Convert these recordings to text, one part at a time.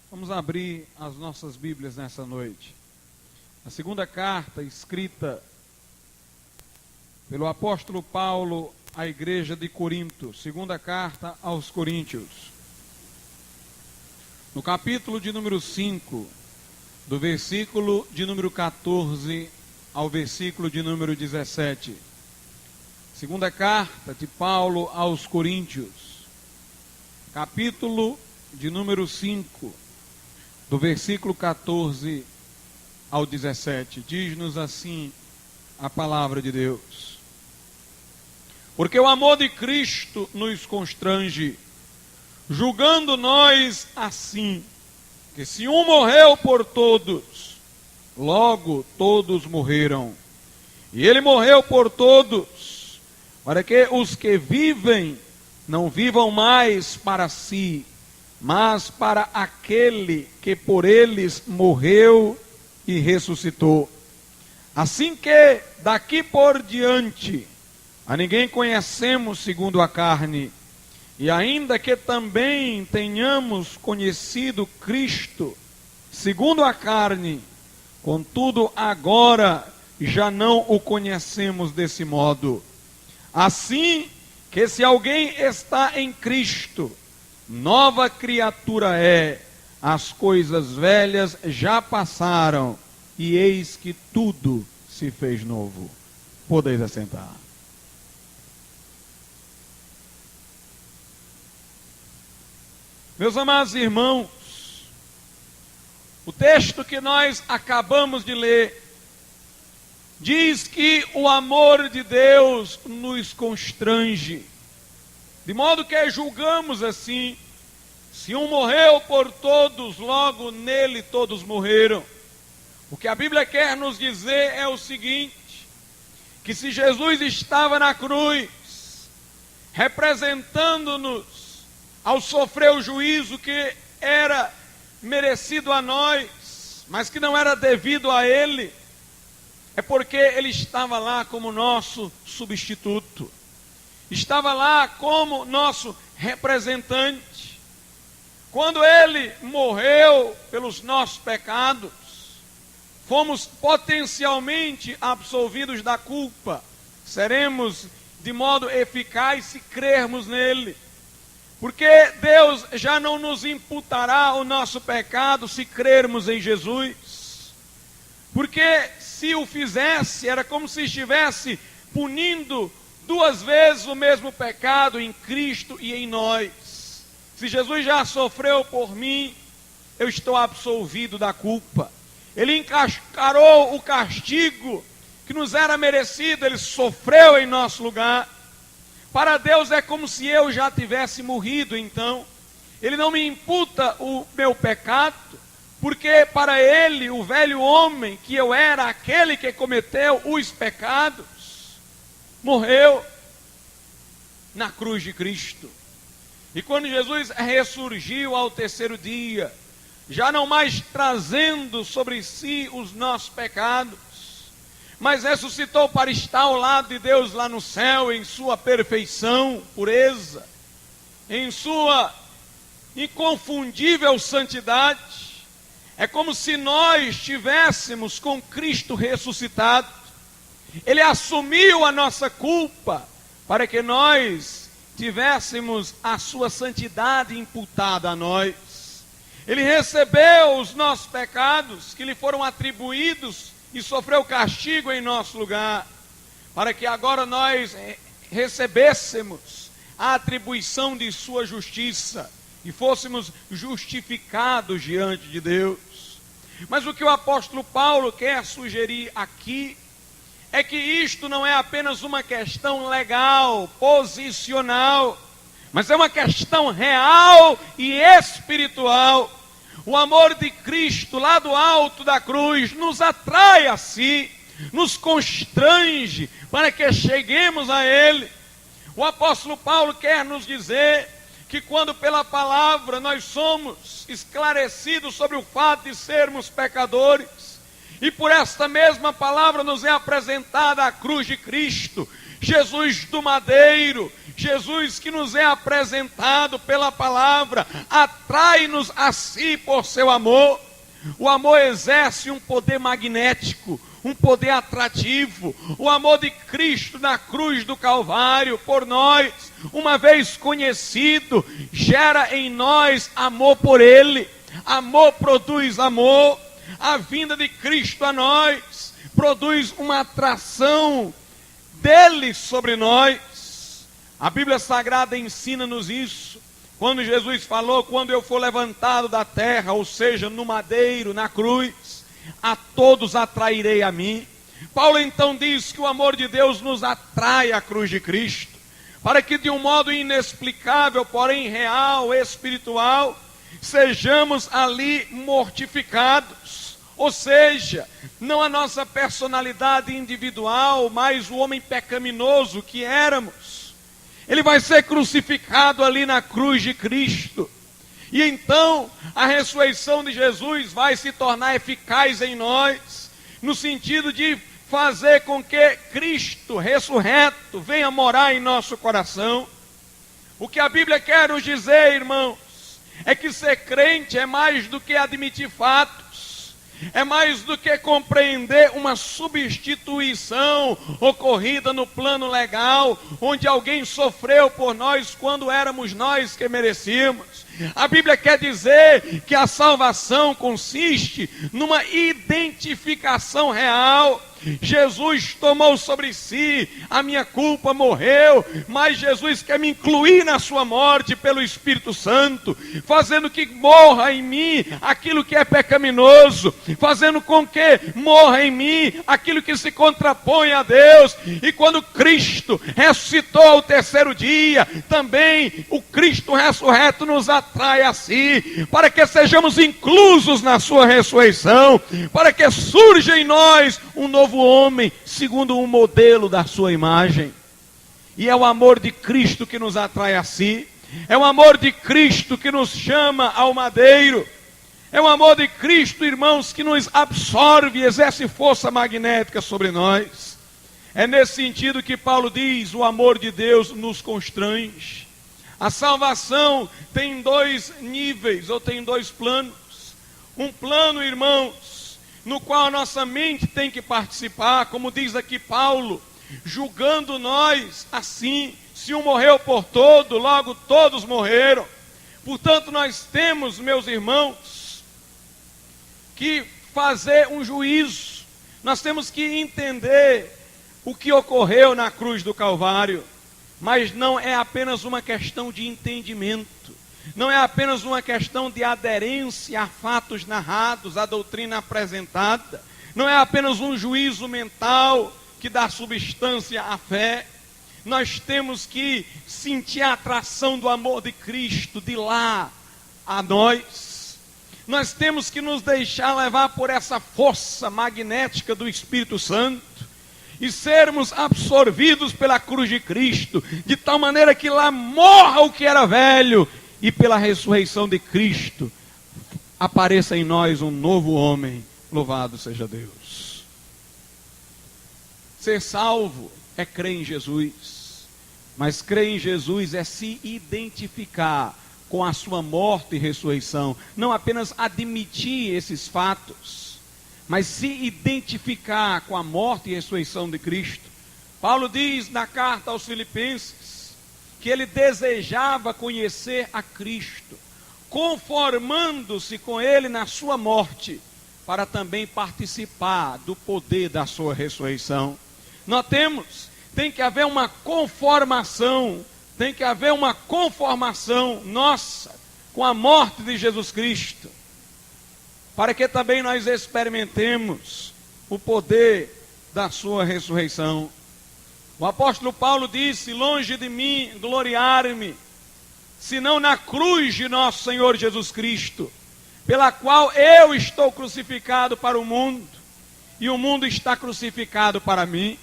Vamos abrir as nossas Bíblias nessa noite. A segunda carta escrita pelo apóstolo Paulo à igreja de Corinto, segunda carta aos Coríntios. No capítulo de número 5, do versículo de número 14 ao versículo de número 17. Segunda carta de Paulo aos Coríntios, capítulo de número 5, do versículo 14 ao 17. Diz-nos assim a palavra de Deus: porque o amor de Cristo nos constrange, julgando nós assim, que se um morreu por todos, logo todos morreram. E ele morreu por todos, para que os que vivem não vivam mais para si, mas para aquele que por eles morreu e ressuscitou. Assim que daqui por diante a ninguém conhecemos segundo a carne, e ainda que também tenhamos conhecido Cristo segundo a carne, contudo agora já não o conhecemos desse modo. Assim que se alguém está em Cristo, nova criatura é, as coisas velhas já passaram, e eis que tudo se fez novo. Podeis assentar. Meus amados irmãos, o texto que nós acabamos de ler diz que o amor de Deus nos constrange, de modo que julgamos assim: se um morreu por todos, logo nele todos morreram. O que a Bíblia quer nos dizer é o seguinte: que se Jesus estava na cruz, representando-nos ao sofrer o juízo que era merecido a nós, mas que não era devido a ele, é porque ele estava lá como nosso substituto, estava lá como nosso representante. Quando ele morreu pelos nossos pecados, fomos potencialmente absolvidos da culpa. Seremos de modo eficaz se crermos nele, porque Deus já não nos imputará o nosso pecado se crermos em Jesus. Porque se o fizesse, era como se estivesse punindo duas vezes o mesmo pecado em Cristo e em nós. Se Jesus já sofreu por mim, eu estou absolvido da culpa. Ele encarou o castigo que nos era merecido, ele sofreu em nosso lugar. Para Deus é como se eu já tivesse morrido, então. Ele não me imputa o meu pecado, porque para ele, o velho homem que eu era, aquele que cometeu os pecados, morreu na cruz de Cristo. E quando Jesus ressurgiu ao terceiro dia, já não mais trazendo sobre si os nossos pecados, mas ressuscitou para estar ao lado de Deus lá no céu, em sua perfeição, pureza, em sua inconfundível santidade. É como se nós estivéssemos com Cristo ressuscitado. Ele assumiu a nossa culpa para que nós tivéssemos a sua santidade imputada a nós. Ele recebeu os nossos pecados que lhe foram atribuídos e sofreu castigo em nosso lugar, para que agora nós recebêssemos a atribuição de sua justiça e fôssemos justificados diante de Deus. Mas o que o apóstolo Paulo quer sugerir aqui é que isto não é apenas uma questão legal, posicional, mas é uma questão real e espiritual. O amor de Cristo lá do alto da cruz nos atrai a si, nos constrange para que cheguemos a Ele. O apóstolo Paulo quer nos dizer que quando pela palavra nós somos esclarecidos sobre o fato de sermos pecadores, e por esta mesma palavra nos é apresentada a cruz de Cristo, Jesus do madeiro, Jesus que nos é apresentado pela palavra, atrai-nos a si por seu amor. O amor exerce um poder magnético, um poder atrativo. O amor de Cristo na cruz do Calvário por nós, uma vez conhecido, gera em nós amor por Ele. Amor produz amor. A vinda de Cristo a nós produz uma atração dele sobre nós. A Bíblia Sagrada ensina-nos isso. Quando Jesus falou, quando eu for levantado da terra, ou seja, no madeiro, na cruz, a todos atrairei a mim. Paulo então diz que o amor de Deus nos atrai à cruz de Cristo, para que de um modo inexplicável, porém real, espiritual, sejamos ali mortificados. Ou seja, não a nossa personalidade individual, mas o homem pecaminoso que éramos. Ele vai ser crucificado ali na cruz de Cristo. E então a ressurreição de Jesus vai se tornar eficaz em nós, no sentido de fazer com que Cristo ressurreto venha morar em nosso coração. O que a Bíblia quer nos dizer, irmãos, é que ser crente é mais do que admitir fatos. É mais do que compreender uma substituição ocorrida no plano legal, onde alguém sofreu por nós quando éramos nós que merecíamos. A Bíblia quer dizer que a salvação consiste numa identificação real. Jesus tomou sobre si a minha culpa, morreu, mas Jesus quer me incluir na sua morte pelo Espírito Santo, fazendo que morra em mim aquilo que é pecaminoso, fazendo com que morra em mim aquilo que se contrapõe a Deus. E quando Cristo ressuscitou ao terceiro dia, também o Cristo ressurreto nos atrai a si, para que sejamos inclusos na sua ressurreição, para que surja em nós um novo homem, segundo um modelo da sua imagem. E é o amor de Cristo que nos atrai a si, é o amor de Cristo que nos chama ao madeiro, é o amor de Cristo, irmãos, que nos absorve e exerce força magnética sobre nós. É nesse sentido que Paulo diz: o amor de Deus nos constrange. A salvação tem dois níveis, ou tem dois planos. Um plano, irmãos, no qual a nossa mente tem que participar, como diz aqui Paulo, julgando nós assim: se um morreu por todo, logo todos morreram. Portanto, nós temos, meus irmãos, que fazer um juízo. Nós temos que entender o que ocorreu na cruz do Calvário. Mas não é apenas uma questão de entendimento, não é apenas uma questão de aderência a fatos narrados, a doutrina apresentada, não é apenas um juízo mental que dá substância à fé. Nós temos que sentir a atração do amor de Cristo de lá a nós. Nós temos que nos deixar levar por essa força magnética do Espírito Santo e sermos absorvidos pela cruz de Cristo, de tal maneira que lá morra o que era velho, e pela ressurreição de Cristo apareça em nós um novo homem. Louvado seja Deus. Ser salvo é crer em Jesus, mas crer em Jesus é se identificar com a sua morte e ressurreição, não apenas admitir esses fatos, mas se identificar com a morte e ressurreição de Cristo. Paulo diz na carta aos Filipenses que ele desejava conhecer a Cristo, conformando-se com ele na sua morte, para também participar do poder da sua ressurreição. Notemos, tem que haver uma conformação, tem que haver uma conformação nossa com a morte de Jesus Cristo, para que também nós experimentemos o poder da sua ressurreição. O apóstolo Paulo disse: longe de mim gloriar-me, senão na cruz de nosso Senhor Jesus Cristo, pela qual eu estou crucificado para o mundo, e o mundo está crucificado para mim.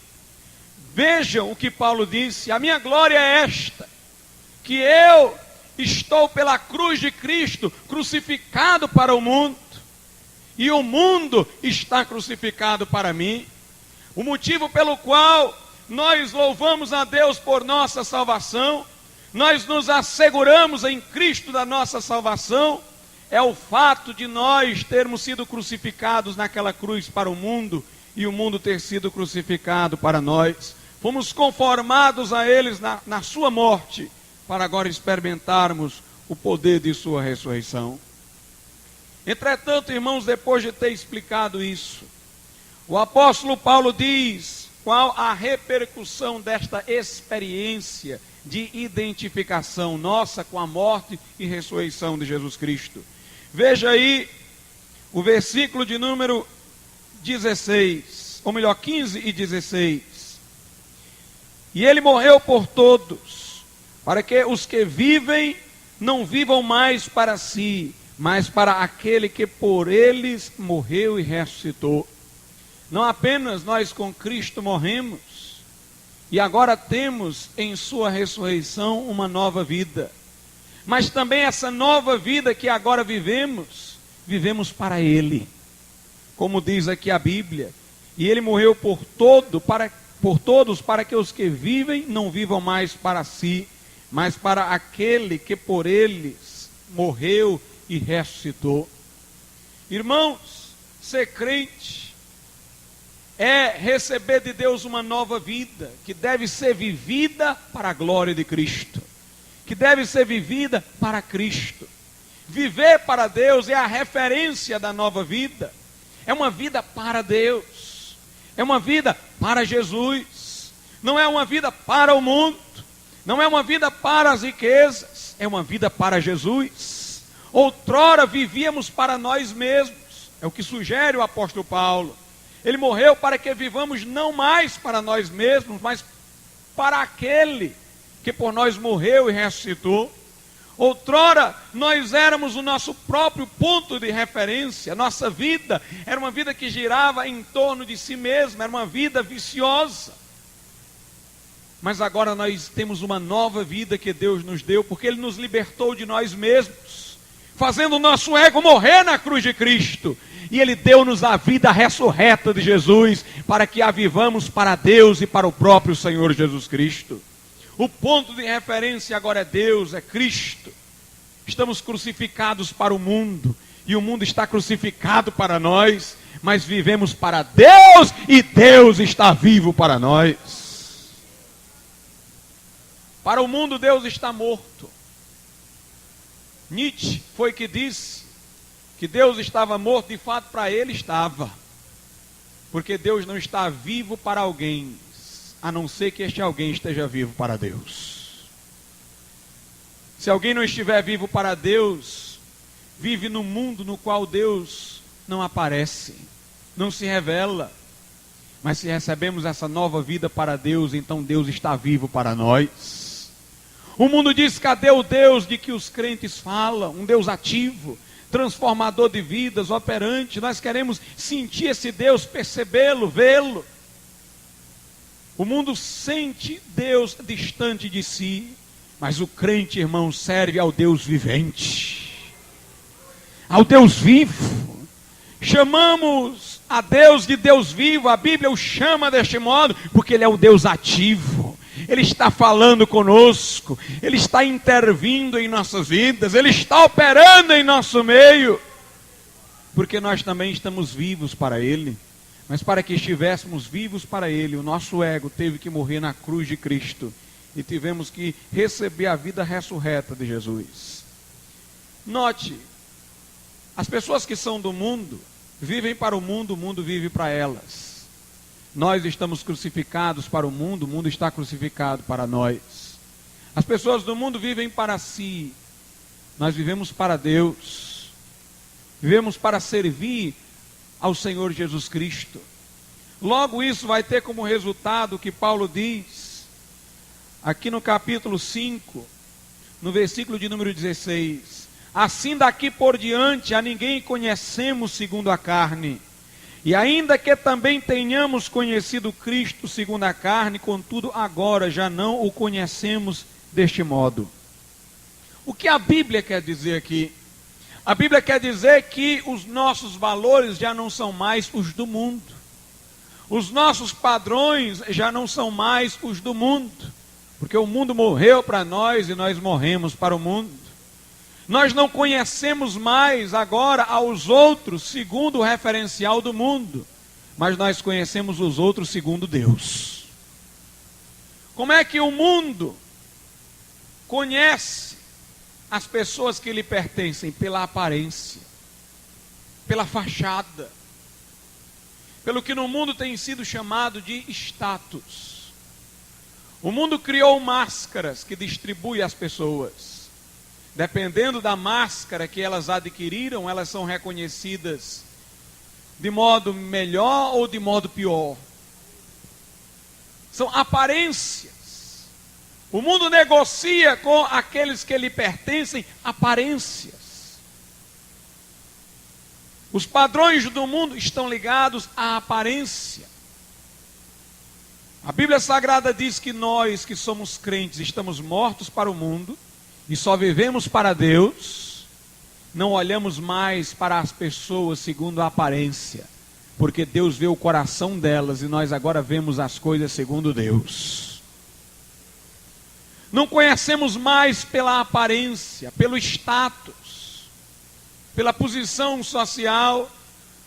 Vejam o que Paulo disse: a minha glória é esta, que eu estou pela cruz de Cristo crucificado para o mundo, e o mundo está crucificado para mim. O motivo pelo qual nós louvamos a Deus por nossa salvação, nós nos asseguramos em Cristo da nossa salvação, é o fato de nós termos sido crucificados naquela cruz para o mundo e o mundo ter sido crucificado para nós. Fomos conformados a eles na sua morte, para agora experimentarmos o poder de sua ressurreição. Entretanto, irmãos, depois de ter explicado isso, o apóstolo Paulo diz qual a repercussão desta experiência de identificação nossa com a morte e ressurreição de Jesus Cristo. Veja aí o versículo de número 16, ou melhor, 15 e 16. E ele morreu por todos, para que os que vivem não vivam mais para si, mas para aquele que por eles morreu e ressuscitou. Não apenas nós com Cristo morremos, e agora temos em sua ressurreição uma nova vida, mas também essa nova vida que agora vivemos para Ele. Como diz aqui a Bíblia, e Ele morreu por todos, para que os que vivem não vivam mais para si, mas para aquele que por eles morreu e ressuscitou. Irmãos, ser crente é receber de Deus uma nova vida, que deve ser vivida para a glória de Cristo, que deve ser vivida para Cristo. Viver para Deus é a referência da nova vida, é uma vida para Deus, é uma vida para Jesus, não é uma vida para o mundo, não é uma vida para as riquezas, é uma vida para Jesus. Outrora vivíamos para nós mesmos, é o que sugere o apóstolo Paulo. Ele morreu para que vivamos não mais para nós mesmos, mas para aquele que por nós morreu e ressuscitou. Outrora nós éramos o nosso próprio ponto de referência, nossa vida era uma vida que girava em torno de si mesma, era uma vida viciosa. Mas agora nós temos uma nova vida que Deus nos deu, porque Ele nos libertou de nós mesmos, fazendo o nosso ego morrer na cruz de Cristo. E Ele deu-nos a vida ressurreta de Jesus, para que a vivamos para Deus e para o próprio Senhor Jesus Cristo. O ponto de referência agora é Deus, é Cristo. Estamos crucificados para o mundo, e o mundo está crucificado para nós, mas vivemos para Deus, e Deus está vivo para nós. Para o mundo Deus está morto. Nietzsche foi que disse que Deus estava morto, de fato para ele estava, porque Deus não está vivo para alguém, a não ser que este alguém esteja vivo para Deus. Se alguém não estiver vivo para Deus, vive no mundo no qual Deus não aparece, não se revela. Mas se recebemos essa nova vida para Deus, então Deus está vivo para nós. O mundo diz: cadê o Deus de que os crentes falam? Um Deus ativo, transformador de vidas, operante. Nós queremos sentir esse Deus, percebê-lo, vê-lo. O mundo sente Deus distante de si, mas o crente, irmão, serve ao Deus vivente, ao Deus vivo. Chamamos a Deus de Deus vivo. A Bíblia o chama deste modo, porque Ele é o Deus ativo. Ele está falando conosco, Ele está intervindo em nossas vidas, Ele está operando em nosso meio, porque nós também estamos vivos para Ele. Mas para que estivéssemos vivos para Ele, o nosso ego teve que morrer na cruz de Cristo, e tivemos que receber a vida ressurreta de Jesus. Note, as pessoas que são do mundo, vivem para o mundo vive para elas. Nós estamos crucificados para o mundo está crucificado para nós. As pessoas do mundo vivem para si, nós vivemos para Deus. Vivemos para servir ao Senhor Jesus Cristo. Logo isso vai ter como resultado o que Paulo diz, aqui no capítulo 5, no versículo de número 16. Assim daqui por diante a ninguém conhecemos segundo a carne. E ainda que também tenhamos conhecido Cristo segundo a carne, contudo agora já não o conhecemos deste modo. O que a Bíblia quer dizer aqui? A Bíblia quer dizer que os nossos valores já não são mais os do mundo. Os nossos padrões já não são mais os do mundo, porque o mundo morreu para nós e nós morremos para o mundo. Nós não conhecemos mais agora aos outros segundo o referencial do mundo, mas nós conhecemos os outros segundo Deus. Como é que o mundo conhece as pessoas que lhe pertencem? Pela aparência, pela fachada, pelo que no mundo tem sido chamado de status. O mundo criou máscaras que distribuem às pessoas. Dependendo da máscara que elas adquiriram, elas são reconhecidas de modo melhor ou de modo pior. São aparências. O mundo negocia com aqueles que lhe pertencem aparências. Os padrões do mundo estão ligados à aparência. A Bíblia Sagrada diz que nós que somos crentes estamos mortos para o mundo e só vivemos para Deus. Não olhamos mais para as pessoas segundo a aparência, porque Deus vê o coração delas e nós agora vemos as coisas segundo Deus. Não conhecemos mais pela aparência, pelo status, pela posição social,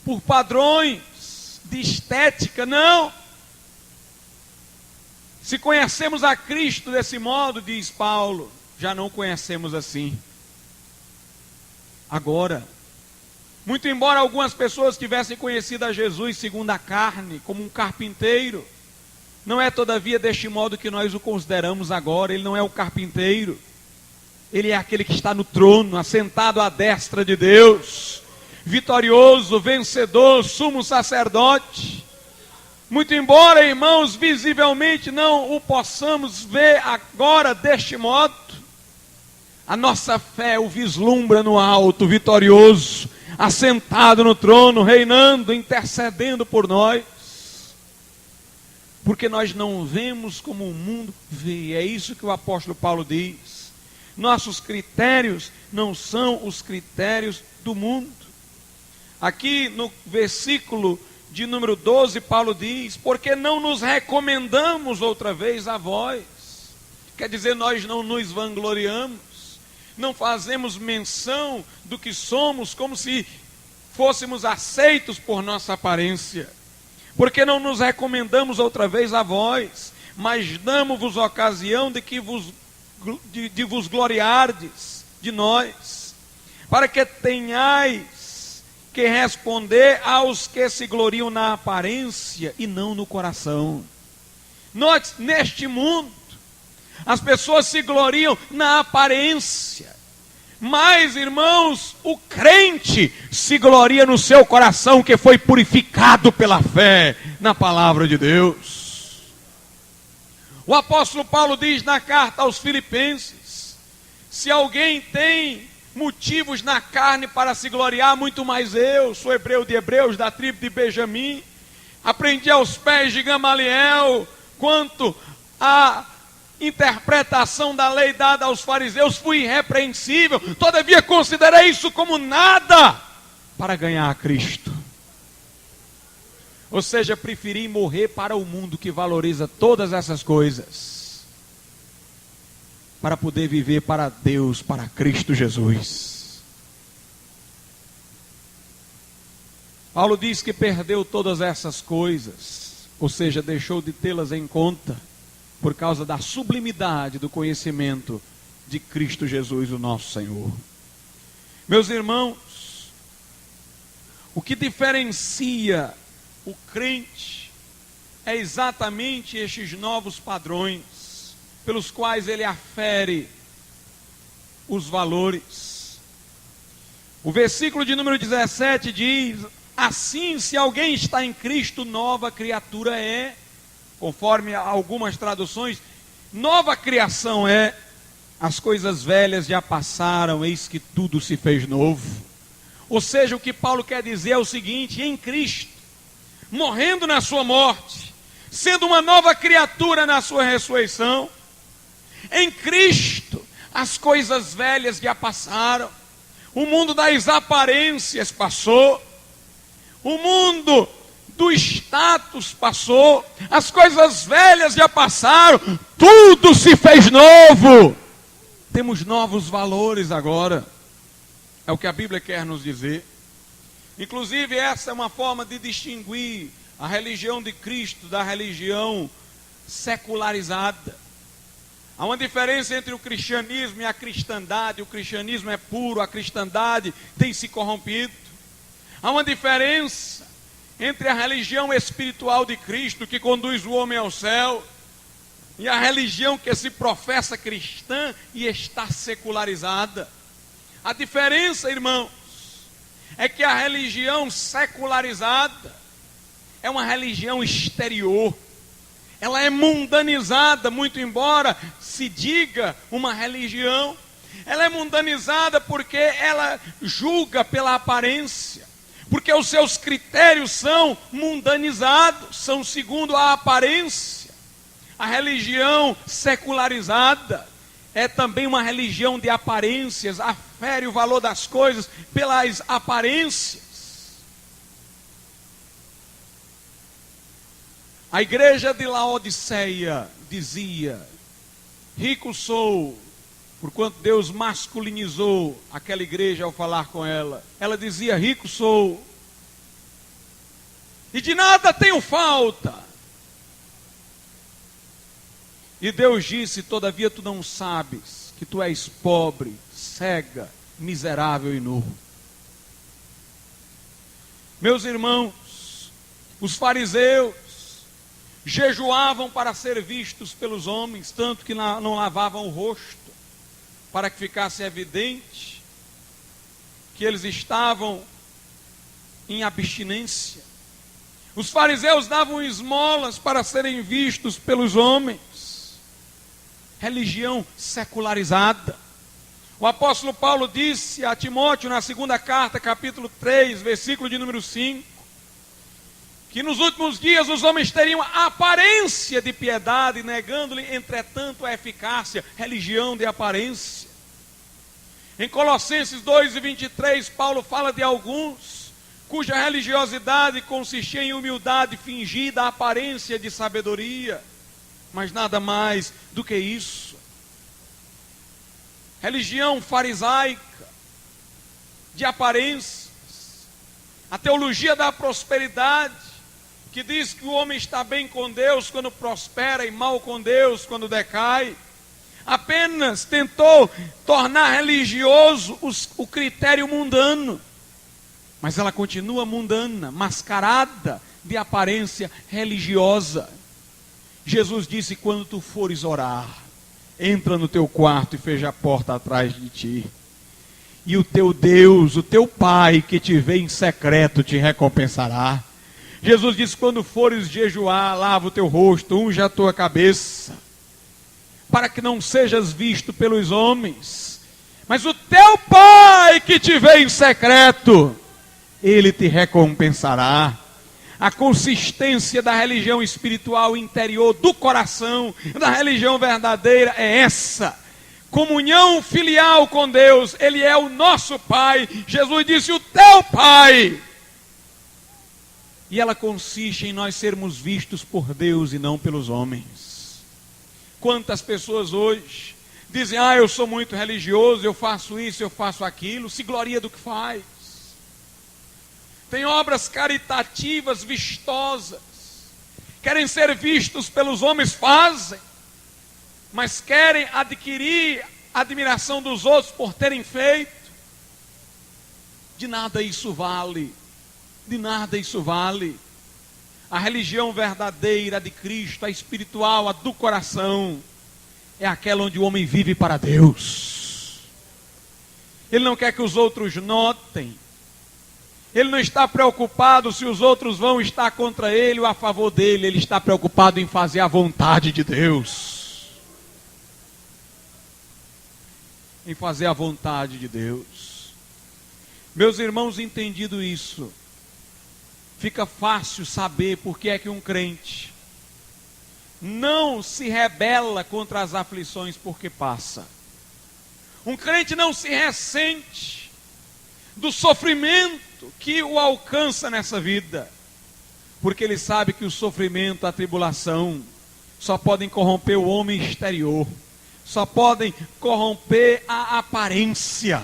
por padrões de estética, não. Se conhecemos a Cristo desse modo, diz Paulo, já não conhecemos assim. Agora, muito embora algumas pessoas tivessem conhecido a Jesus segundo a carne, como um carpinteiro, não é todavia deste modo que nós o consideramos agora. Ele não é o carpinteiro, ele é aquele que está no trono, assentado à destra de Deus, vitorioso, vencedor, sumo sacerdote. Muito embora, irmãos, visivelmente não o possamos ver agora deste modo, a nossa fé o vislumbra no alto, vitorioso, assentado no trono, reinando, intercedendo por nós. Porque nós não vemos como o mundo vê. É isso que o apóstolo Paulo diz. Nossos critérios não são os critérios do mundo. Aqui no versículo de número 12, Paulo diz: porque não nos recomendamos outra vez a vós. Quer dizer, nós não nos vangloriamos, não fazemos menção do que somos como se fôssemos aceitos por nossa aparência. Porque não nos recomendamos outra vez a vós, mas damos-vos ocasião de vos gloriardes de nós, para que tenhais que responder aos que se gloriam na aparência e não no coração. Note, neste mundo, as pessoas se gloriam na aparência, mas, irmãos, o crente se gloria no seu coração, que foi purificado pela fé na palavra de Deus. O apóstolo Paulo diz na carta aos Filipenses: se alguém tem motivos na carne para se gloriar, muito mais eu, sou hebreu de hebreus, da tribo de Benjamim, aprendi aos pés de Gamaliel, quanto a interpretação da lei dada aos fariseus, fui irrepreensível, todavia considerei isso como nada para ganhar a Cristo. Ou seja, preferi morrer para o mundo que valoriza todas essas coisas, para poder viver para Deus, para Cristo Jesus. Paulo diz que perdeu todas essas coisas, ou seja, deixou de tê-las em conta, por causa da sublimidade do conhecimento de Cristo Jesus, o nosso Senhor. Meus irmãos, o que diferencia o crente é exatamente estes novos padrões, pelos quais ele afere os valores. O versículo de número 17 diz: assim, se alguém está em Cristo, nova criatura é. Conforme algumas traduções, nova criação é, as coisas velhas já passaram, eis que tudo se fez novo. Ou seja, o que Paulo quer dizer é o seguinte: em Cristo, morrendo na sua morte, sendo uma nova criatura na sua ressurreição, em Cristo, as coisas velhas já passaram, o mundo das aparências passou, o mundo do status passou, as coisas velhas já passaram, tudo se fez novo. Temos novos valores agora. É o que a Bíblia quer nos dizer. Inclusive, essa é uma forma de distinguir a religião de Cristo da religião secularizada. Há uma diferença entre o cristianismo e a cristandade. O cristianismo é puro, a cristandade tem se corrompido. Há uma diferença entre a religião espiritual de Cristo, que conduz o homem ao céu, e a religião que se professa cristã e está secularizada. A diferença, irmãos, é que a religião secularizada é uma religião exterior. Ela é mundanizada, muito embora se diga uma religião. Ela é mundanizada porque ela julga pela aparência. Porque os seus critérios são mundanizados, são segundo a aparência. A religião secularizada é também uma religião de aparências, afere o valor das coisas pelas aparências. A igreja de Laodiceia dizia: rico sou, porquanto Deus masculinizou aquela igreja ao falar com ela. Ela dizia: rico sou, e de nada tenho falta. E Deus disse: todavia tu não sabes que tu és pobre, cega, miserável e nu. Meus irmãos, os fariseus jejuavam para ser vistos pelos homens, tanto que não lavavam o rosto, para que ficasse evidente que eles estavam em abstinência. Os fariseus davam esmolas para serem vistos pelos homens. Religião secularizada. O apóstolo Paulo disse a Timóteo na segunda carta, capítulo 3, versículo de número 5, que nos últimos dias os homens teriam a aparência de piedade, negando-lhe, entretanto, a eficácia. Religião de aparência. Em Colossenses 2:23, Paulo fala de alguns cuja religiosidade consistia em humildade fingida, aparência de sabedoria, mas nada mais do que isso. Religião farisaica, de aparências. A teologia da prosperidade, que diz que o homem está bem com Deus quando prospera e mal com Deus quando decai. Apenas tentou tornar religioso o critério mundano, mas ela continua mundana, mascarada de aparência religiosa. Jesus disse: quando tu fores orar, entra no teu quarto e fecha a porta atrás de ti, e o teu Deus, o teu Pai que te vê em secreto te recompensará. Jesus disse: quando fores jejuar, lava o teu rosto, unge a tua cabeça, para que não sejas visto pelos homens, mas o teu Pai que te vê em secreto, Ele te recompensará. A consistência da religião espiritual interior do coração, da religião verdadeira, é essa: comunhão filial com Deus. Ele é o nosso Pai. Jesus disse: o teu Pai. E ela consiste em nós sermos vistos por Deus e não pelos homens. Quantas pessoas hoje dizem: eu sou muito religioso, eu faço isso, eu faço aquilo, se gloria do que faz. Tem obras caritativas vistosas, querem ser vistos pelos homens, fazem, mas querem adquirir a admiração dos outros por terem feito. De nada isso vale, de nada isso vale. A religião verdadeira de Cristo, a espiritual, a do coração, é aquela onde o homem vive para Deus. Ele não quer que os outros notem. Ele não está preocupado se os outros vão estar contra ele ou a favor dele. Ele está preocupado em fazer a vontade de Deus. Em fazer a vontade de Deus. Meus irmãos, entendido isso, fica fácil saber por que é que um crente não se rebela contra as aflições porque passa. Um crente não se ressente do sofrimento que o alcança nessa vida. porque ele sabe que o sofrimento, a tribulação, só podem corromper o homem exterior, só podem corromper a aparência,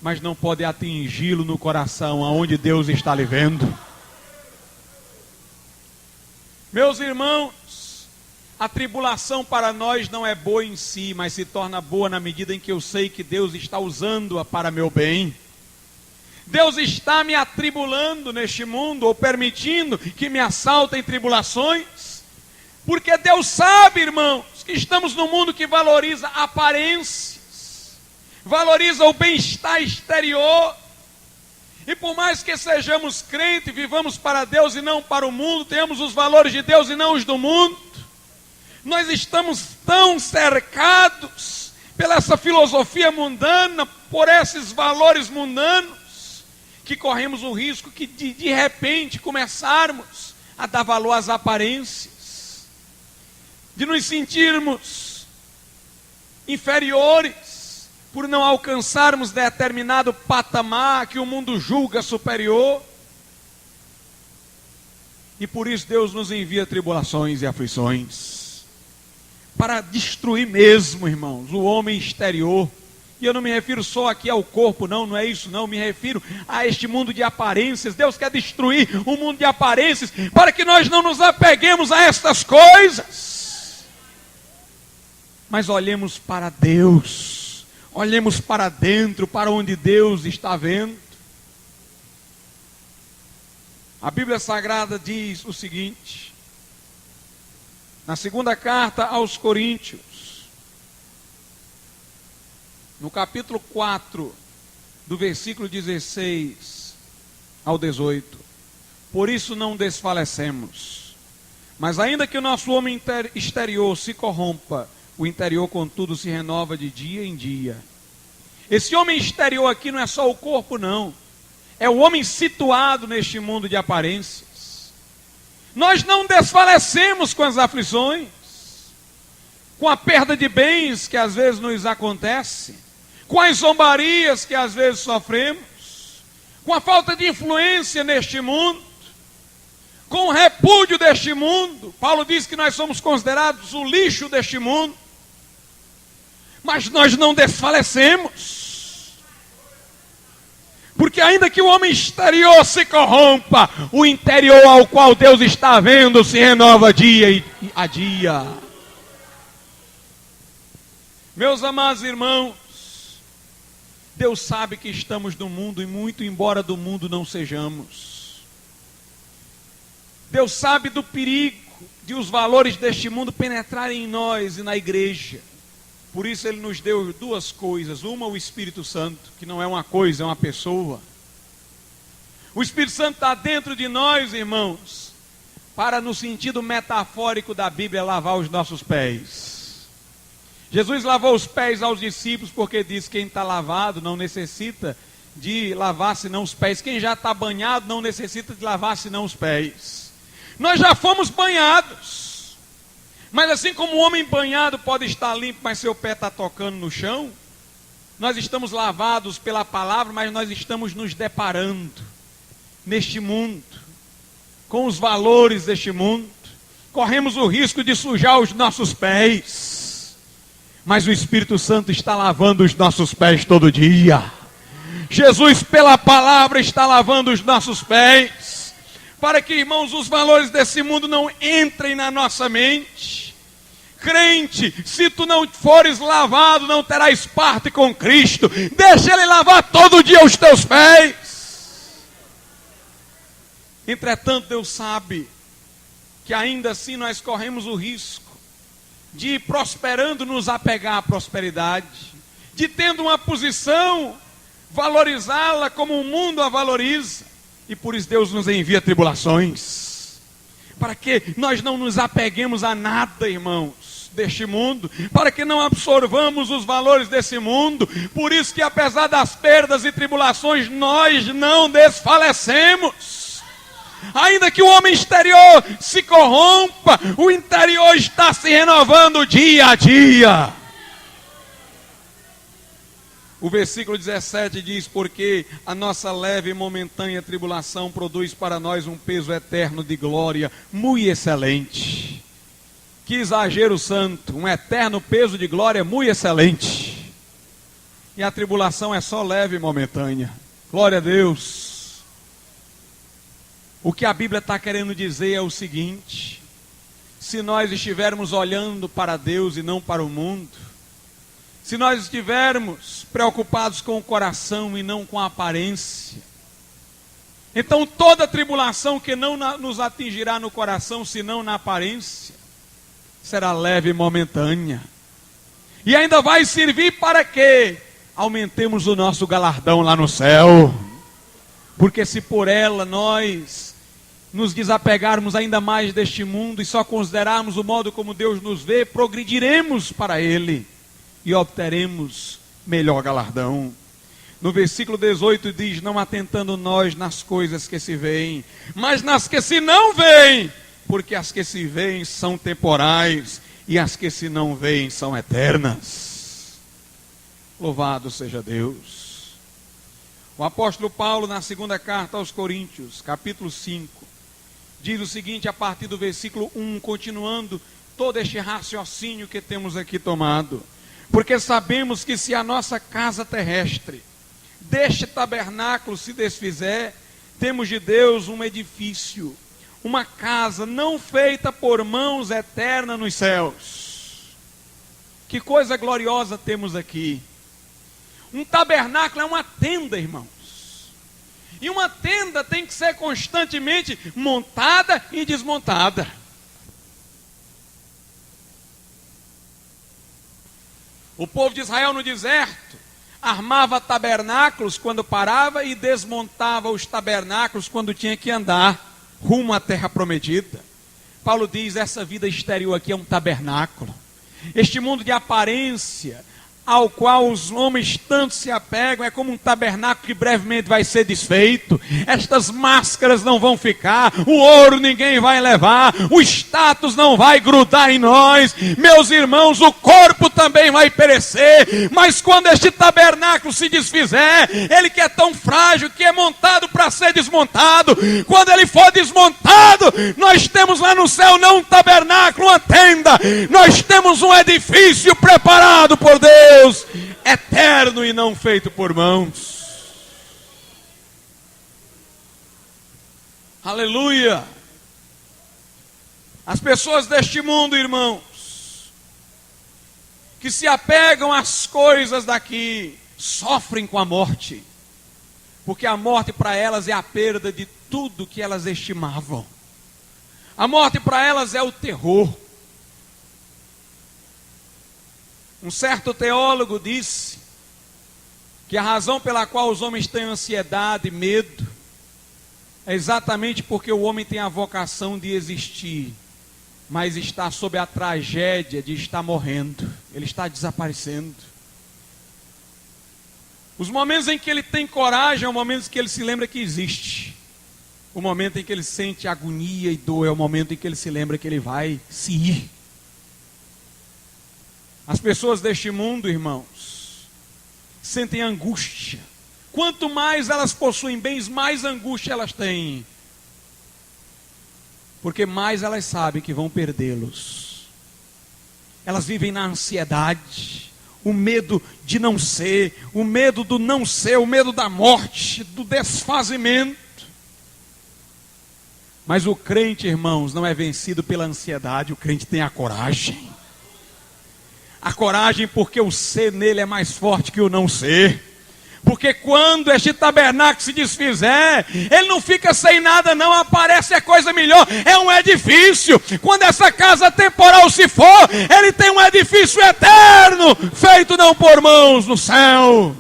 mas não podem atingi-lo no coração, aonde Deus está lhe vendo. Meus irmãos, a tribulação para nós não é boa em si, mas se torna boa na medida em que eu sei que Deus está usando-a para meu bem. Deus está me atribulando neste mundo, ou permitindo que me assaltem tribulações, porque Deus sabe, irmãos, que estamos num mundo que valoriza aparências, valoriza o bem-estar exterior, e por mais que sejamos crentes, vivamos para Deus e não para o mundo, tenhamos os valores de Deus e não os do mundo, nós estamos tão cercados pela essa filosofia mundana, por esses valores mundanos, que corremos o risco de repente começarmos a dar valor às aparências, de nos sentirmos inferiores, por não alcançarmos determinado patamar que o mundo julga superior. E por isso Deus nos envia tribulações e aflições, para destruir mesmo, irmãos, o homem exterior. E eu não me refiro só aqui ao corpo, não é isso não, me refiro a este mundo de aparências. Deus quer destruir o mundo de aparências, para que nós não nos apeguemos a estas coisas, mas olhemos para Deus, olhemos para dentro, para onde Deus está vendo. A Bíblia Sagrada diz o seguinte, na segunda carta aos Coríntios, no capítulo 4, do versículo 16 ao 18. Por isso não desfalecemos, mas ainda que o nosso homem exterior se corrompa, o interior contudo se renova de dia em dia. Esse homem exterior aqui não é só o corpo não, é o homem situado neste mundo de aparências. Nós não desfalecemos com as aflições, com a perda de bens que às vezes nos acontece, com as zombarias que às vezes sofremos, com a falta de influência neste mundo, com o repúdio deste mundo. Paulo diz que nós somos considerados o lixo deste mundo, mas nós não desfalecemos, porque ainda que o homem exterior se corrompa, o interior ao qual Deus está vendo se renova dia a dia. Meus amados irmãos, Deus sabe que estamos no mundo, e muito embora do mundo não sejamos. Deus sabe do perigo de os valores deste mundo penetrarem em nós e na igreja. Por isso Ele nos deu duas coisas. Uma, o Espírito Santo, que não é uma coisa, é uma pessoa. O Espírito Santo está dentro de nós, irmãos, para, no sentido metafórico da Bíblia, lavar os nossos pés. Jesus lavou os pés aos discípulos, porque diz que quem está lavado não necessita de lavar senão os pés. Quem já está banhado não necessita de lavar senão os pés. Nós já fomos banhados, mas assim como o homem banhado pode estar limpo, mas seu pé está tocando no chão, nós estamos lavados pela palavra, mas nós estamos nos deparando neste mundo, com os valores deste mundo, corremos o risco de sujar os nossos pés, mas o Espírito Santo está lavando os nossos pés todo dia. Jesus, pela palavra, está lavando os nossos pés, para que, irmãos, os valores desse mundo não entrem na nossa mente. Crente, se tu não fores lavado, não terás parte com Cristo. Deixa Ele lavar todo dia os teus pés. Entretanto, Deus sabe que ainda assim nós corremos o risco de, prosperando, nos apegar à prosperidade, de, tendo uma posição, valorizá-la como o mundo a valoriza. E por isso Deus nos envia tribulações, para que nós não nos apeguemos a nada, irmãos, deste mundo, para que não absorvamos os valores desse mundo. Por isso que, apesar das perdas e tribulações, nós não desfalecemos. Ainda que o homem exterior se corrompa, o interior está se renovando dia a dia. O versículo 17 diz: porque a nossa leve e momentânea tribulação produz para nós um peso eterno de glória muito excelente. Que exagero santo, um eterno peso de glória muito excelente. E a tribulação é só leve e momentânea. Glória a Deus. O que a Bíblia está querendo dizer é o seguinte: se nós estivermos olhando para Deus e não para o mundo, se nós estivermos preocupados com o coração e não com a aparência, então toda tribulação que não nos atingirá no coração, senão na aparência, será leve e momentânea. E ainda vai servir para que aumentemos o nosso galardão lá no céu. Porque se por ela nós nos desapegarmos ainda mais deste mundo e só considerarmos o modo como Deus nos vê, progrediremos para Ele e obteremos melhor galardão. No versículo 18 diz: não atentando nós nas coisas que se veem, mas nas que se não veem, porque as que se veem são temporais e as que se não veem são eternas. Louvado seja Deus. O apóstolo Paulo, na segunda carta aos Coríntios, capítulo 5, diz o seguinte, a partir do versículo 1, continuando todo este raciocínio que temos aqui tomado: porque sabemos que se a nossa casa terrestre deste tabernáculo se desfizer, temos de Deus um edifício, uma casa não feita por mãos, eterna nos céus. Que coisa gloriosa temos aqui. Um tabernáculo é uma tenda, irmãos. E uma tenda tem que ser constantemente montada e desmontada. O povo de Israel no deserto armava tabernáculos quando parava e desmontava os tabernáculos quando tinha que andar rumo à terra prometida. Paulo diz: essa vida exterior aqui é um tabernáculo. Este mundo de aparência ao qual os homens tanto se apegam é como um tabernáculo que brevemente vai ser desfeito. Estas máscaras não vão ficar, o ouro ninguém vai levar, o status não vai grudar em nós. Meus irmãos, o corpo também vai perecer, mas quando este tabernáculo se desfizer, ele que é tão frágil, que é montado para ser desmontado, quando ele for desmontado, nós temos lá no céu não um tabernáculo, uma tenda, nós temos um edifício preparado por Deus, eterno e não feito por mãos. Aleluia. As pessoas deste mundo, irmãos, que se apegam às coisas daqui, sofrem com a morte, porque a morte para elas é a perda de tudo que elas estimavam. A morte para elas é o terror. Um certo teólogo disse que a razão pela qual os homens têm ansiedade e medo é exatamente porque o homem tem a vocação de existir, mas está sob a tragédia de estar morrendo, ele está desaparecendo. Os momentos em que ele tem coragem é o momento em que ele se lembra que existe. O momento em que ele sente agonia e dor é o momento em que ele se lembra que ele vai se ir. As pessoas deste mundo, irmãos, sentem angústia. Quanto mais elas possuem bens, mais angústia elas têm. Porque mais elas sabem que vão perdê-los. Elas vivem na ansiedade, o medo de não ser, o medo do não ser, o medo da morte, do desfazimento. Mas o crente, irmãos, não é vencido pela ansiedade, o crente tem a coragem. A coragem porque o ser nele é mais forte que o não ser. Porque quando este tabernáculo se desfizer, ele não fica sem nada não, aparece a coisa melhor, é um edifício. Quando essa casa temporal se for, ele tem um edifício eterno, feito não por mãos no céu.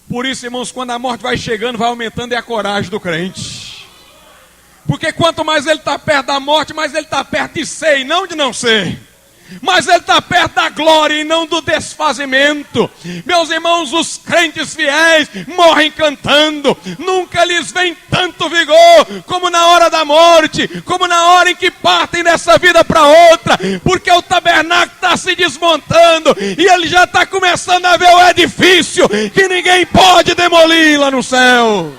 Por isso, irmãos, quando a morte vai chegando, vai aumentando é a coragem do crente. Porque quanto mais ele está perto da morte, mais ele está perto de ser e não de não ser. mas ele está perto da glória e não do desfazimento. Meus irmãos, os crentes fiéis morrem cantando, nunca lhes vem tanto vigor como na hora da morte, como na hora em que partem dessa vida para outra, porque o tabernáculo está se desmontando e ele já está começando a ver o edifício que ninguém pode demolir lá no céu.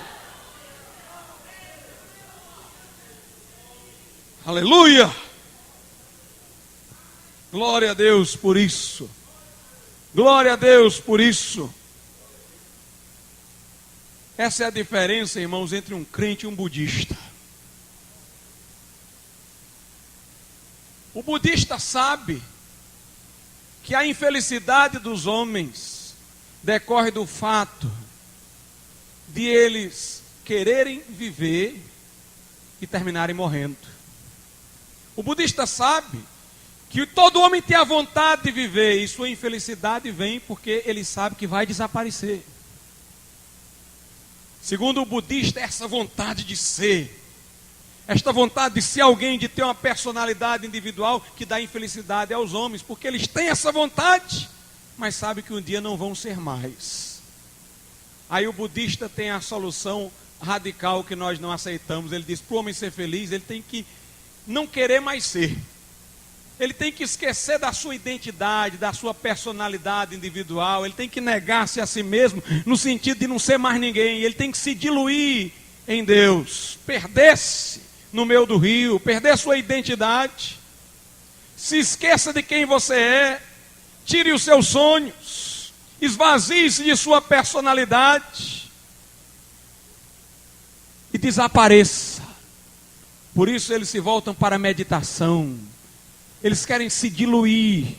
Aleluia! Glória a Deus por isso. Glória a Deus por isso. Essa é a diferença, irmãos, entre um crente e um budista. O budista sabe que a infelicidade dos homens decorre do fato de eles quererem viver e terminarem morrendo. O budista sabe que todo homem tem a vontade de viver e sua infelicidade vem porque ele sabe que vai desaparecer. Segundo o budista, essa vontade de ser, esta vontade de ser alguém, de ter uma personalidade individual que dá infelicidade aos homens, porque eles têm essa vontade, mas sabem que um dia não vão ser mais. Aí o budista tem a solução radical que nós não aceitamos. Ele diz: para o homem ser feliz, ele tem que não querer mais ser. Ele tem que esquecer da sua identidade, da sua personalidade individual. Ele tem que negar-se a si mesmo, no sentido de não ser mais ninguém. Ele tem que se diluir em Deus, perder-se no meio do rio, perder sua identidade. Se esqueça de quem você é, tire os seus sonhos, esvazie-se de sua personalidade e desapareça. Por isso eles se voltam para a meditação. Eles querem se diluir,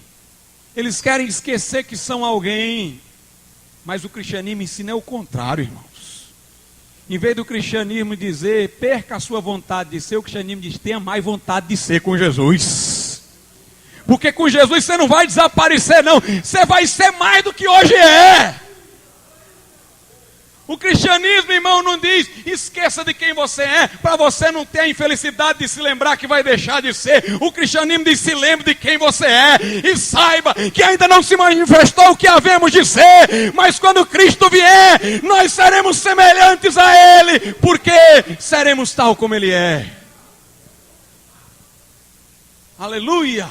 eles querem esquecer que são alguém, mas o cristianismo ensina o contrário, irmãos. Em vez do cristianismo dizer, perca a sua vontade de ser, o cristianismo diz, tenha mais vontade de ser com Jesus. Porque com Jesus você não vai desaparecer não, você vai ser mais do que hoje é. O cristianismo, irmão, não diz, esqueça de quem você é, para você não ter a infelicidade de se lembrar que vai deixar de ser. O cristianismo diz, se lembre de quem você é, e saiba que ainda não se manifestou o que havemos de ser, mas quando Cristo vier, nós seremos semelhantes a Ele, porque seremos tal como Ele é. Aleluia!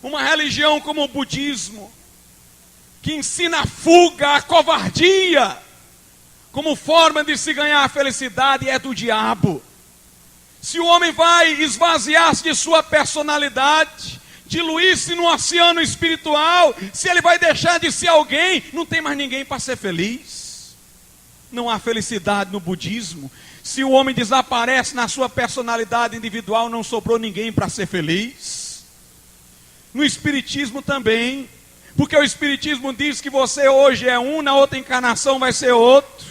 Uma religião como o budismo, que ensina a fuga, a covardia, como forma de se ganhar a felicidade, é do diabo. Se o homem vai esvaziar-se de sua personalidade, diluir-se no oceano espiritual, se ele vai deixar de ser alguém, não tem mais ninguém para ser feliz. Não há felicidade no budismo. Se o homem desaparece na sua personalidade individual, não sobrou ninguém para ser feliz. No espiritismo também, porque o espiritismo diz que você hoje é um, na outra encarnação vai ser outro.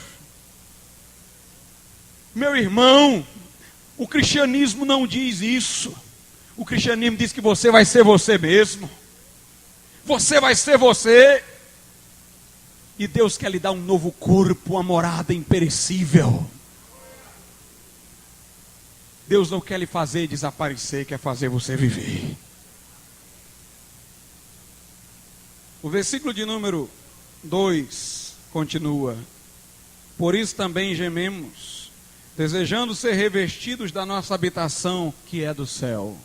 Meu irmão, o cristianismo não diz isso. O cristianismo diz que você vai ser você mesmo. Você vai ser você. E Deus quer lhe dar um novo corpo, uma morada imperecível. Deus não quer lhe fazer desaparecer, quer fazer você viver. O versículo de número 2 continua: por isso também gememos, desejando ser revestidos da nossa habitação que é do céu.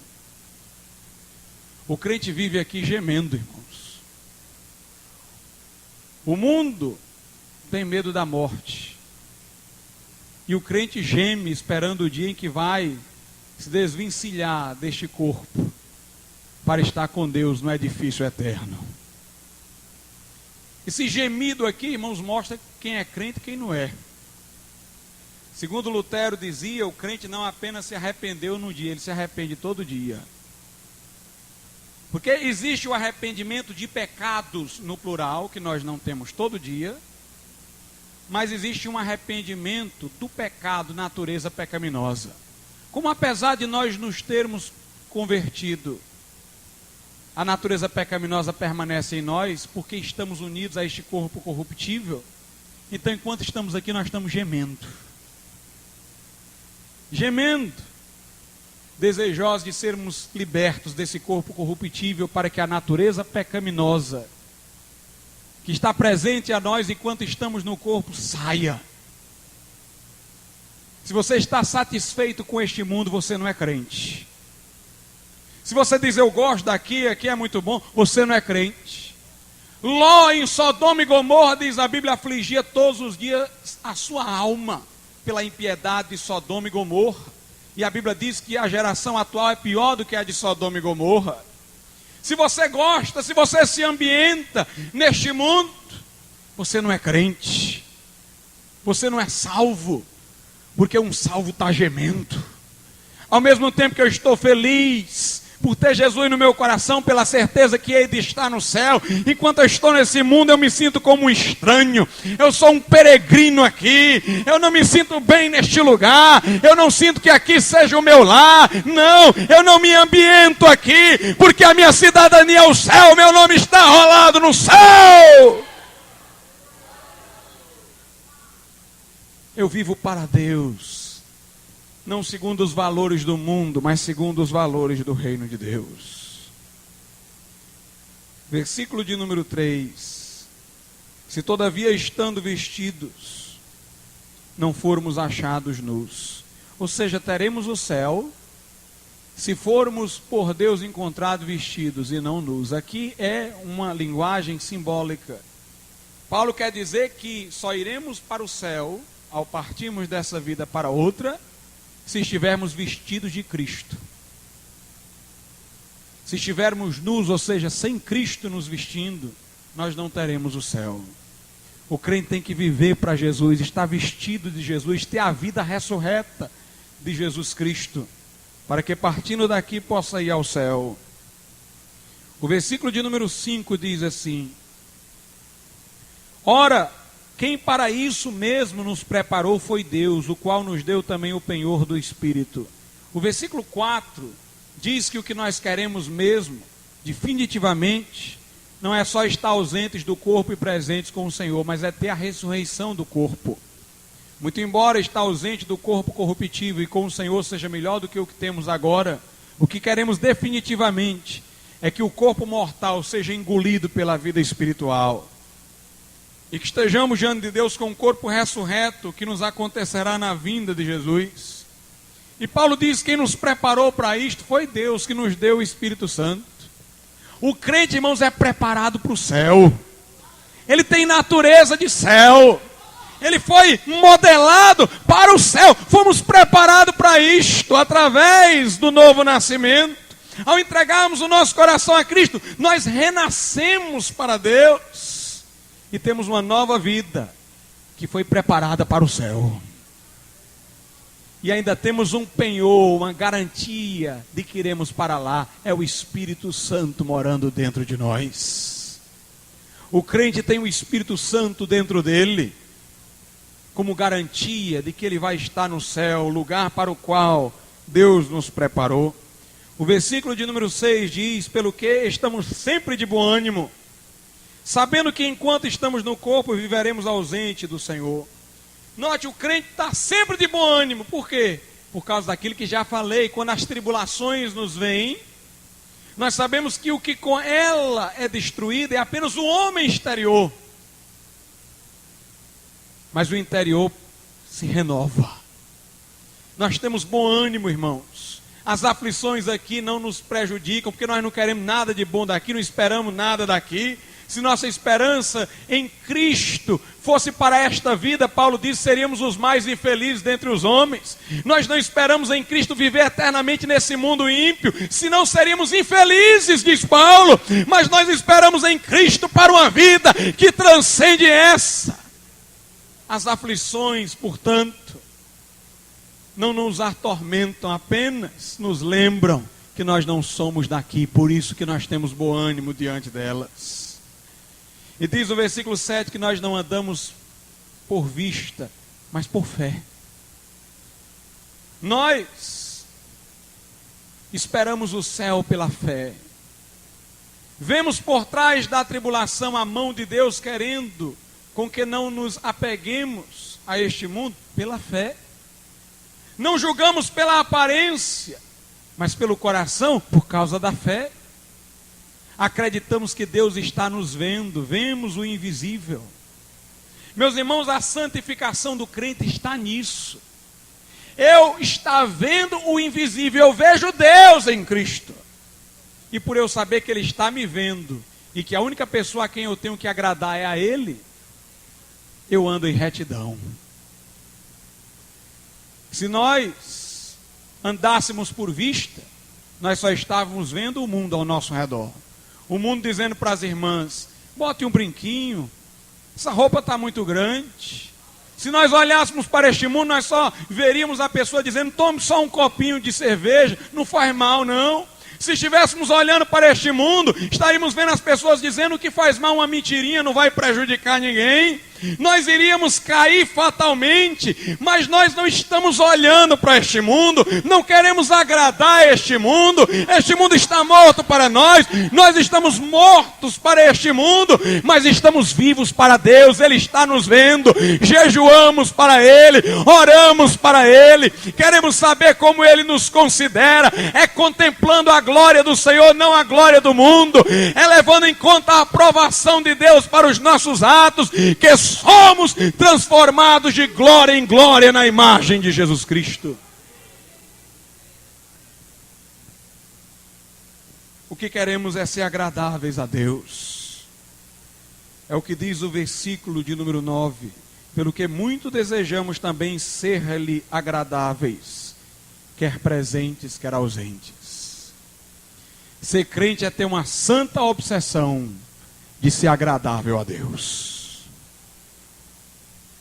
O crente vive aqui gemendo, irmãos. O mundo tem medo da morte. E o crente geme esperando o dia em que vai se desvencilhar deste corpo para estar com Deus no edifício eterno. Esse gemido aqui, irmãos, mostra quem é crente e quem não é. Segundo Lutero dizia, o crente não apenas se arrependeu num dia, ele se arrepende todo dia. Porque existe o arrependimento de pecados no plural, que nós não temos todo dia, mas existe um arrependimento do pecado, natureza pecaminosa. Como apesar de nós nos termos convertido, a natureza pecaminosa permanece em nós, porque estamos unidos a este corpo corruptível, então enquanto estamos aqui nós estamos gemendo. Gemendo. desejosos de sermos libertos desse corpo corruptível para que a natureza pecaminosa que está presente a nós enquanto estamos no corpo saia. Se você está satisfeito com este mundo, você não é crente. Se você diz, eu gosto daqui, aqui é muito bom, você não é crente. Ló em Sodoma e Gomorra, diz a Bíblia, afligia todos os dias a sua alma pela impiedade de Sodoma e Gomorra. E a Bíblia diz que a geração atual é pior do que a de Sodoma e Gomorra. Se você gosta, se você se ambienta neste mundo, você não é crente. Você não é salvo, porque um salvo está gemendo. Ao mesmo tempo que eu estou feliz por ter Jesus no meu coração, pela certeza que Ele está no céu, enquanto eu estou nesse mundo, eu me sinto como um estranho. Eu sou um peregrino aqui. Eu não me sinto bem neste lugar. Eu não sinto que aqui seja o meu lar. Não, eu não me ambiento aqui, porque a minha cidadania é o céu. Meu nome está rolado no céu. Eu vivo para Deus. Não segundo os valores do mundo, mas segundo os valores do reino de Deus. Versículo de número 3. Se todavia estando vestidos, não formos achados nus. Ou seja, teremos o céu, se formos por Deus encontrados vestidos e não nus. Aqui é uma linguagem simbólica. Paulo quer dizer que só iremos para o céu, ao partirmos dessa vida para outra, se estivermos vestidos de Cristo. Se estivermos nus, ou seja, sem Cristo nos vestindo, nós não teremos o céu. O crente tem que viver para Jesus, estar vestido de Jesus, ter a vida ressurreta de Jesus Cristo, para que partindo daqui possa ir ao céu. O versículo de número 5 diz assim: ora, quem para isso mesmo nos preparou foi Deus, o qual nos deu também o penhor do Espírito. O versículo 4 diz que o que nós queremos mesmo, definitivamente, não é só estar ausentes do corpo e presentes com o Senhor, mas é ter a ressurreição do corpo. Muito embora estar ausente do corpo corruptível e com o Senhor seja melhor do que o que temos agora, o que queremos definitivamente é que o corpo mortal seja engolido pela vida espiritual. E que estejamos diante de Deus com o corpo ressurreto, que nos acontecerá na vinda de Jesus. E Paulo diz que quem nos preparou para isto foi Deus, que nos deu o Espírito Santo. O crente, irmãos, é preparado para o céu. Ele tem natureza de céu. Ele foi modelado para o céu. Fomos preparados para isto, através do novo nascimento. Ao entregarmos o nosso coração a Cristo, nós renascemos para Deus. E temos uma nova vida que foi preparada para o céu. E ainda temos um penhor, uma garantia de que iremos para lá. É o Espírito Santo morando dentro de nós. O crente tem o Espírito Santo dentro dele, como garantia de que ele vai estar no céu, lugar para o qual Deus nos preparou. O versículo de número 6 diz: pelo que estamos sempre de bom ânimo, sabendo que enquanto estamos no corpo, viveremos ausente do Senhor. Note, o crente está sempre de bom ânimo. Por quê? Por causa daquilo que já falei. Quando as tribulações nos vêm, nós sabemos que o que com ela é destruído é apenas o homem exterior. Mas o interior se renova. Nós temos bom ânimo, irmãos. As aflições aqui não nos prejudicam, porque nós não queremos nada de bom daqui, não esperamos nada daqui. Se nossa esperança em Cristo fosse para esta vida, Paulo diz, seríamos os mais infelizes dentre os homens. Nós não esperamos em Cristo viver eternamente nesse mundo ímpio, senão seríamos infelizes, diz Paulo. Mas nós esperamos em Cristo para uma vida que transcende essa. As aflições, portanto, não nos atormentam, apenas nos lembram que nós não somos daqui, por isso que nós temos bom ânimo diante delas. E diz o versículo 7 que nós não andamos por vista, mas por fé. Nós esperamos o céu pela fé. Vemos por trás da tribulação a mão de Deus querendo com que não nos apeguemos a este mundo pela fé. Não julgamos pela aparência, mas pelo coração, por causa da fé. Acreditamos que Deus está nos vendo, vemos o invisível. Meus irmãos, a santificação do crente está nisso. Eu estou vendo o invisível, eu vejo Deus em Cristo. E por eu saber que Ele está me vendo, e que a única pessoa a quem eu tenho que agradar é a Ele, eu ando em retidão. Se nós andássemos por vista, nós só estávamos vendo o mundo ao nosso redor. O mundo dizendo para as irmãs, bote um brinquinho, essa roupa está muito grande. Se nós olhássemos para este mundo, nós só veríamos a pessoa dizendo, tome só um copinho de cerveja, não faz mal não. Se estivéssemos olhando para este mundo, estaríamos vendo as pessoas dizendo que faz mal uma mentirinha, não vai prejudicar ninguém. Nós iríamos cair fatalmente, mas nós não estamos olhando para este mundo, não queremos agradar este mundo está morto para nós estamos mortos para este mundo, mas estamos vivos para Deus, Ele está nos vendo, jejuamos para Ele, oramos para Ele, queremos saber como Ele nos considera, é contemplando a glória do Senhor, não a glória do mundo, é levando em conta a aprovação de Deus para os nossos atos, que somos transformados de glória em glória na imagem de Jesus Cristo. O que queremos é ser agradáveis a Deus. É o que diz o versículo de número 9. Pelo que muito desejamos também ser-lhe agradáveis, quer presentes, quer ausentes. Ser crente é ter uma santa obsessão de ser agradável a Deus.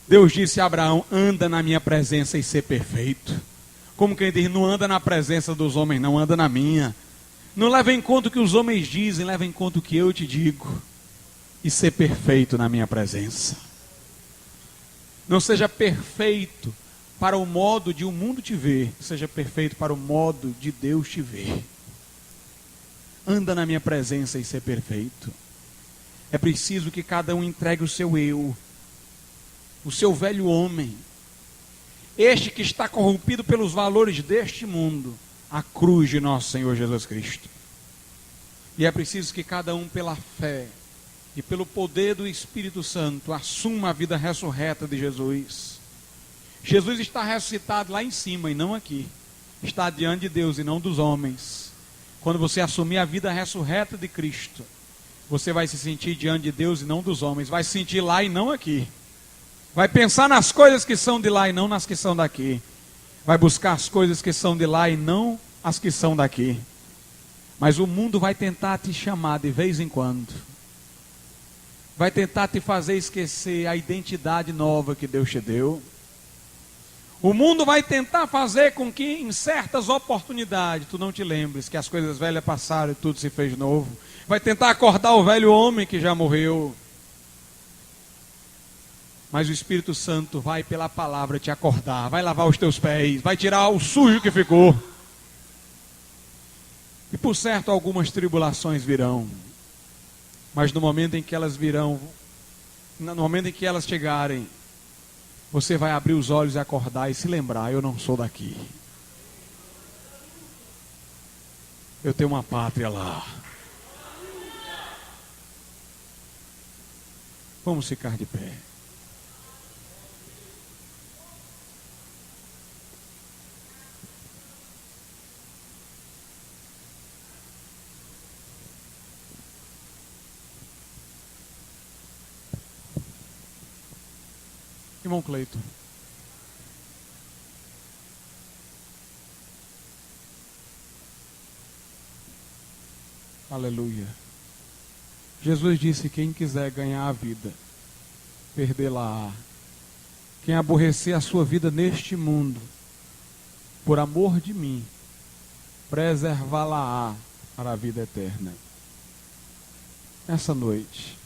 Deus disse a Abraão, anda na minha presença e ser perfeito. Como quem diz, não anda na presença dos homens, não anda na minha. Não leva em conta o que os homens dizem, leva em conta o que eu te digo. E ser perfeito na minha presença. Não seja perfeito para o modo de o mundo te ver, seja perfeito para o modo de Deus te ver. Anda na minha presença e ser perfeito. É preciso que cada um entregue o seu eu, o seu velho homem, este que está corrompido pelos valores deste mundo, a cruz de nosso Senhor Jesus Cristo. E é preciso que cada um pela fé e pelo poder do Espírito Santo assuma a vida ressurreta de Jesus. Jesus está ressuscitado lá em cima e não aqui. Está diante de Deus e não dos homens. Quando você assumir a vida ressurreta de Cristo, você vai se sentir diante de Deus e não dos homens. Vai se sentir lá e não aqui. Vai pensar nas coisas que são de lá e não nas que são daqui. Vai buscar as coisas que são de lá e não as que são daqui. Mas o mundo vai tentar te chamar de vez em quando. Vai tentar te fazer esquecer a identidade nova que Deus te deu. O mundo vai tentar fazer com que em certas oportunidades tu não te lembres que as coisas velhas passaram e tudo se fez novo. Vai tentar acordar o velho homem que já morreu. Mas o Espírito Santo vai pela palavra te acordar, vai lavar os teus pés, vai tirar o sujo que ficou. E por certo algumas tribulações virão. Mas no momento em que elas virão, no momento em que elas chegarem, você vai abrir os olhos e acordar e se lembrar, eu não sou daqui. Eu tenho uma pátria lá. Vamos ficar de pé. Irmão Cleiton. Aleluia. Jesus disse, quem quiser ganhar a vida, perdê-la-á. Quem aborrecer a sua vida neste mundo, por amor de mim, preservá-la-á para a vida eterna. Essa noite,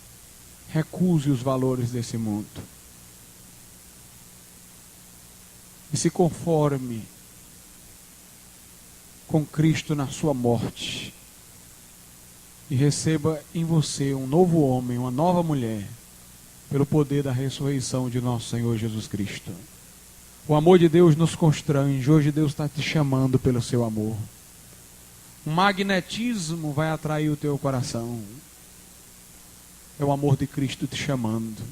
recuse os valores desse mundo. E se conforme com Cristo na sua morte. E receba em você um novo homem, uma nova mulher, pelo poder da ressurreição de nosso Senhor Jesus Cristo. O amor de Deus nos constrange. Hoje Deus está te chamando pelo seu amor. um magnetismo vai atrair o teu coração. É o amor de Cristo te chamando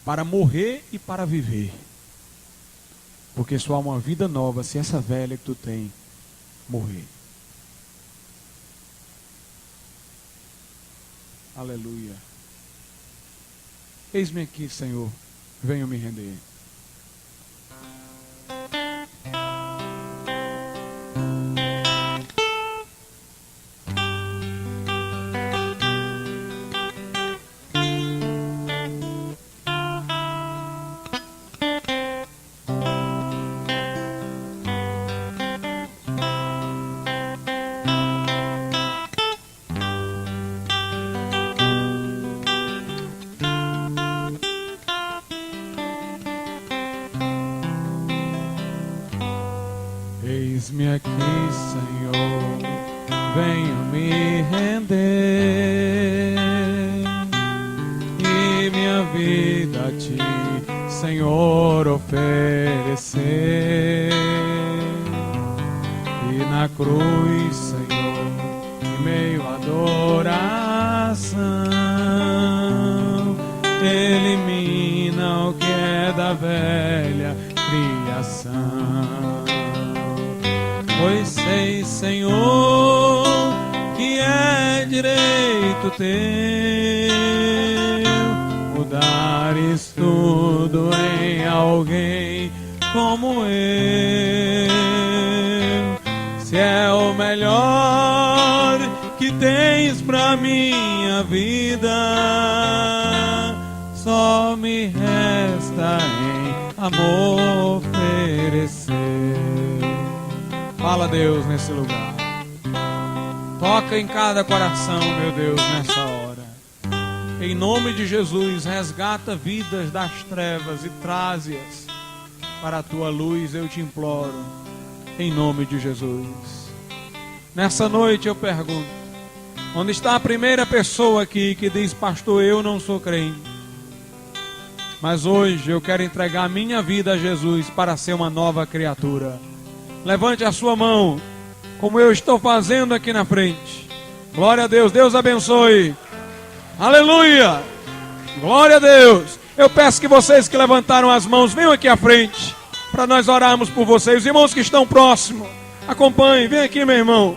para morrer e para viver. Porque só há uma vida nova se essa velha que tu tem morrer. Aleluia. Eis-me aqui, Senhor. Venho me render. Eis-me aqui, Senhor, venho me render e minha vida a Ti, Senhor, oferecer. E na cruz, Senhor, em meio à adoração, elimina o que é da velha criação. Pois sei, Senhor, que é direito teu mudares tudo em alguém como eu. Se é o melhor que tens pra minha vida, só me resta em amor oferecer. Fala, Deus, nesse lugar. Toca em cada coração, meu Deus, nessa hora. Em nome de Jesus, resgata vidas das trevas e traze-as para a Tua luz, eu te imploro. Em nome de Jesus. Nessa noite eu pergunto, onde está a primeira pessoa aqui que diz: pastor, eu não sou crente, mas hoje eu quero entregar a minha vida a Jesus para ser uma nova criatura? Levante a sua mão, como eu estou fazendo aqui na frente. Glória a Deus, Deus abençoe. Aleluia, glória a Deus. Eu peço que vocês que levantaram as mãos venham aqui à frente, para nós orarmos por vocês. Os irmãos que estão próximos, acompanhem, vem aqui, meu irmão.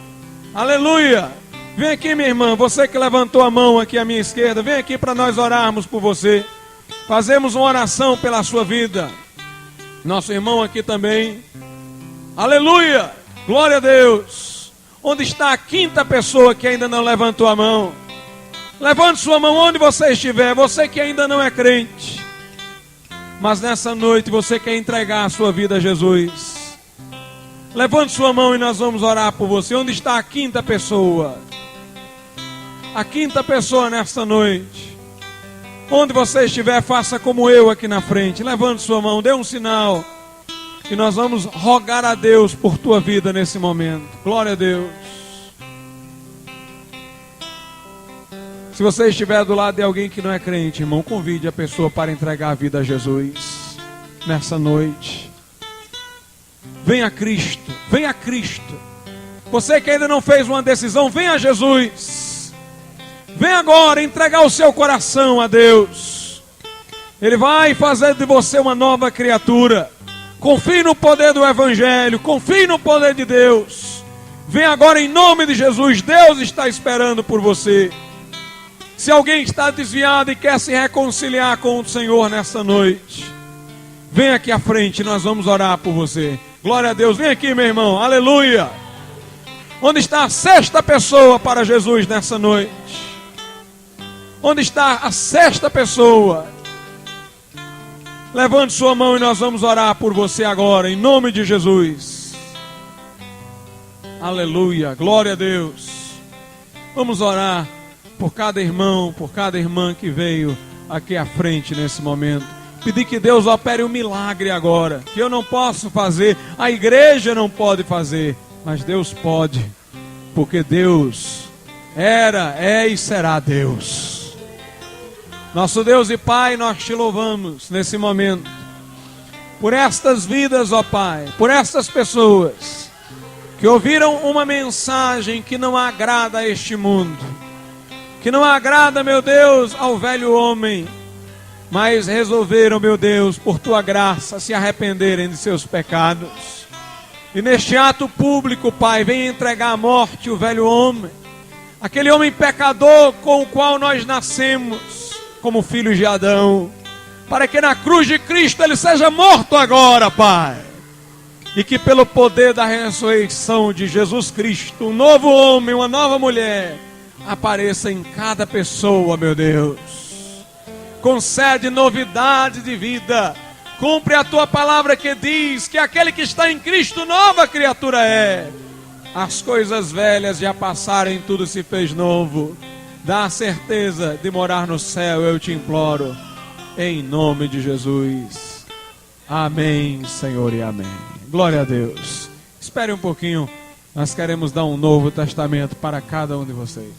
Aleluia, vem aqui, minha irmã. Você que levantou a mão aqui à minha esquerda, vem aqui para nós orarmos por você. Fazemos uma oração pela sua vida. Nosso irmão aqui também. Aleluia, glória a Deus. Onde está a quinta pessoa que ainda não levantou a mão? Levante sua mão onde você estiver. Você que ainda não é crente, mas nessa noite você quer entregar a sua vida a Jesus. Levante sua mão e nós vamos orar por você. Onde está a quinta pessoa? A quinta pessoa nessa noite. Onde você estiver, faça como eu aqui na frente. Levante sua mão, dê um sinal. E nós vamos rogar a Deus por tua vida nesse momento. Glória a Deus. Se você estiver do lado de alguém que não é crente, irmão, convide a pessoa para entregar a vida a Jesus nessa noite. Venha a Cristo, venha a Cristo. Você que ainda não fez uma decisão, venha a Jesus. Venha agora entregar o seu coração a Deus. Ele vai fazer de você uma nova criatura. Confie no poder do Evangelho, confie no poder de Deus. Vem agora em nome de Jesus, Deus está esperando por você. Se alguém está desviado e quer se reconciliar com o Senhor nessa noite, vem aqui à frente, nós vamos orar por você. Glória a Deus, vem aqui, meu irmão, aleluia. Onde está a sexta pessoa para Jesus nessa noite? Onde está a sexta pessoa? Levante sua mão e nós vamos orar por você agora, em nome de Jesus. Aleluia, glória a Deus. Vamos orar por cada irmão, por cada irmã que veio aqui à frente nesse momento. Pedir que Deus opere um milagre agora, que eu não posso fazer, a igreja não pode fazer, mas Deus pode, porque Deus era, é e será Deus. Nosso Deus e Pai, nós te louvamos nesse momento, por estas vidas, ó Pai, por estas pessoas que ouviram uma mensagem que não agrada a este mundo, que não agrada, meu Deus, ao velho homem, mas resolveram, meu Deus, por tua graça, se arrependerem de seus pecados. E neste ato público, Pai, vem entregar à morte o velho homem, aquele homem pecador com o qual nós nascemos como filhos de Adão, para que na cruz de Cristo ele seja morto agora, Pai. E que pelo poder da ressurreição de Jesus Cristo, um novo homem, uma nova mulher, apareça em cada pessoa, meu Deus. Concede novidade de vida. Cumpre a tua palavra que diz que aquele que está em Cristo, nova criatura é. As coisas velhas já passaram, tudo se fez novo. Dá a certeza de morar no céu, eu te imploro. Em nome de Jesus. Amém, Senhor, e amém. Glória a Deus. Espere um pouquinho. Nós queremos dar um novo testamento para cada um de vocês.